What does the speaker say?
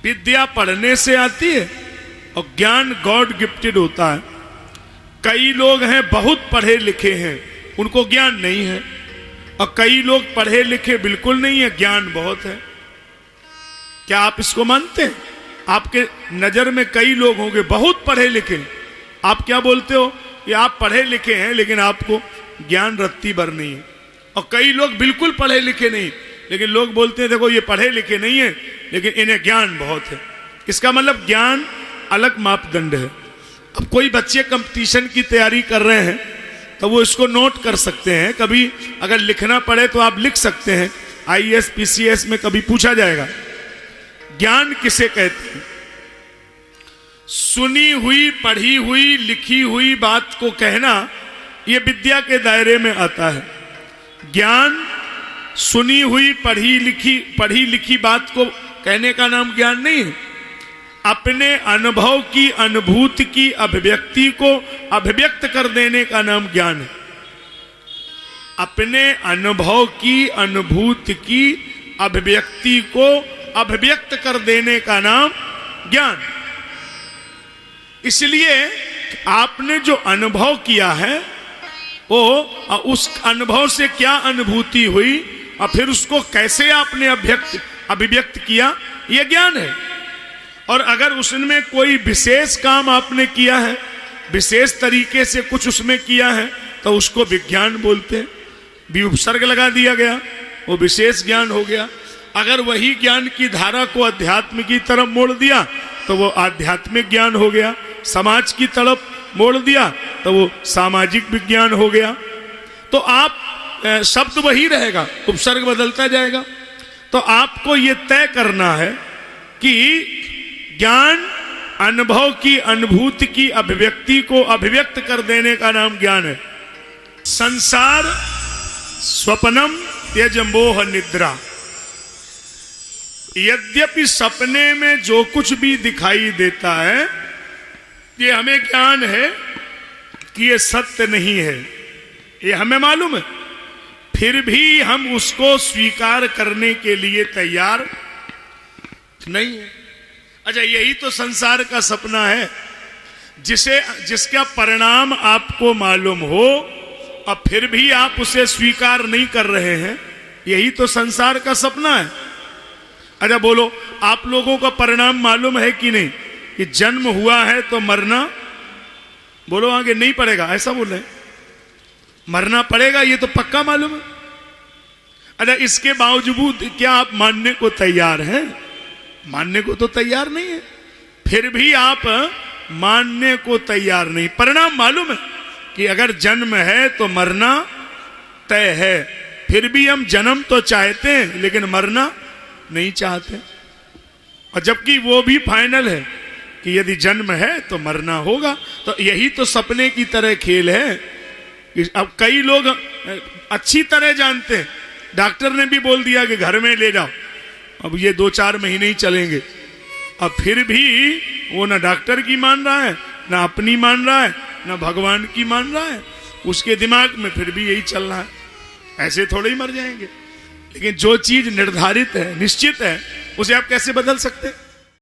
विद्या पढ़ने से आती है और ज्ञान गॉड गिफ्टेड होता है। कई लोग हैं बहुत पढ़े लिखे हैं, उनको ज्ञान नहीं है, और कई लोग पढ़े लिखे बिल्कुल नहीं है, ज्ञान बहुत है। क्या आप इसको मानते हैं? आपके नजर में कई लोग होंगे बहुत पढ़े लिखे, आप क्या बोलते हो कि आप पढ़े लिखे हैं लेकिन आपको ज्ञान रत्ती भर नहीं है। और कई लोग बिल्कुल पढ़े लिखे नहीं, लेकिन लोग बोलते हैं देखो ये पढ़े लिखे नहीं है लेकिन इन्हें ज्ञान बहुत है। इसका मतलब ज्ञान अलग मापदंड है। अब कोई बच्चे कंपटीशन की तैयारी कर रहे हैं तो वो इसको नोट कर सकते हैं, कभी अगर लिखना पड़े तो आप लिख सकते हैं। IAS PCS में कभी पूछा जाएगा ज्ञान किसे कहते हैं। सुनी हुई, पढ़ी हुई, लिखी हुई बात को कहना यह विद्या के दायरे में आता है। ज्ञान सुनी हुई, पढ़ी लिखी बात को कहने का नाम ज्ञान नहीं है। अपने अनुभव की, अनुभूति की अभिव्यक्ति को अभिव्यक्त कर देने का नाम ज्ञान है। अपने अनुभव की, अनुभूति की अभिव्यक्ति को अभिव्यक्त कर देने का नाम ज्ञान। इसलिए आपने जो अनुभव किया है वो, उस अनुभव से क्या अनुभूति हुई और फिर उसको कैसे आपने अभिव्यक्त किया, यह ज्ञान है। और अगर उसमें कोई विशेष काम आपने किया है, विशेष तरीके से कुछ उसमें किया है, तो उसको विज्ञान बोलते हैं। भी उपसर्ग लगा दिया गया, वो विशेष ज्ञान हो गया। अगर वही ज्ञान की धारा को अध्यात्म की तरफ मोड़ दिया तो वो आध्यात्मिक ज्ञान हो गया। समाज की तरफ मोड़ दिया तो वो सामाजिक विज्ञान हो गया। तो आप शब्द वही रहेगा, उपसर्ग बदलता जाएगा। तो आपको ये तय करना है कि ज्ञान अनुभव की, अनुभूति की अभिव्यक्ति को अभिव्यक्त कर देने का नाम ज्ञान है। संसार स्वप्नम त्यज मोह निद्रा। यद्यपि सपने में जो कुछ भी दिखाई देता है ये हमें ज्ञान है कि ये सत्य नहीं है, ये हमें मालूम है, फिर भी हम उसको स्वीकार करने के लिए तैयार नहीं है। अच्छा, यही तो संसार का सपना है, जिसका परिणाम आपको मालूम हो और फिर भी आप उसे स्वीकार नहीं कर रहे हैं, यही तो संसार का सपना है। अच्छा बोलो, आप लोगों का परिणाम मालूम है कि नहीं कि जन्म हुआ है तो मरना, बोलो आगे नहीं पड़ेगा, ऐसा बोल रहे हैं, मरना पड़ेगा, ये तो पक्का मालूम है। अच्छा, इसके बावजूद क्या आप मानने को तैयार हैं? मानने को तो तैयार नहीं है, फिर भी आप मानने को तैयार नहीं। परिणाम मालूम है कि अगर जन्म है तो मरना तय है, फिर भी हम जन्म तो चाहते हैं लेकिन मरना नहीं चाहते। और जबकि वो भी फाइनल है कि यदि जन्म है तो मरना होगा। तो यही तो सपने की तरह खेल है। अब कई लोग अच्छी तरह जानते हैं, डॉक्टर ने भी बोल दिया कि घर में ले जाओ, अब ये 2-4 महीने ही चलेंगे, अब फिर भी वो ना डॉक्टर की मान रहा है, ना अपनी मान रहा है, ना भगवान की मान रहा है। उसके दिमाग में फिर भी यही चल रहा है, ऐसे थोड़े ही मर जाएंगे। लेकिन जो चीज निर्धारित है, निश्चित है, उसे आप कैसे बदल सकते हैं?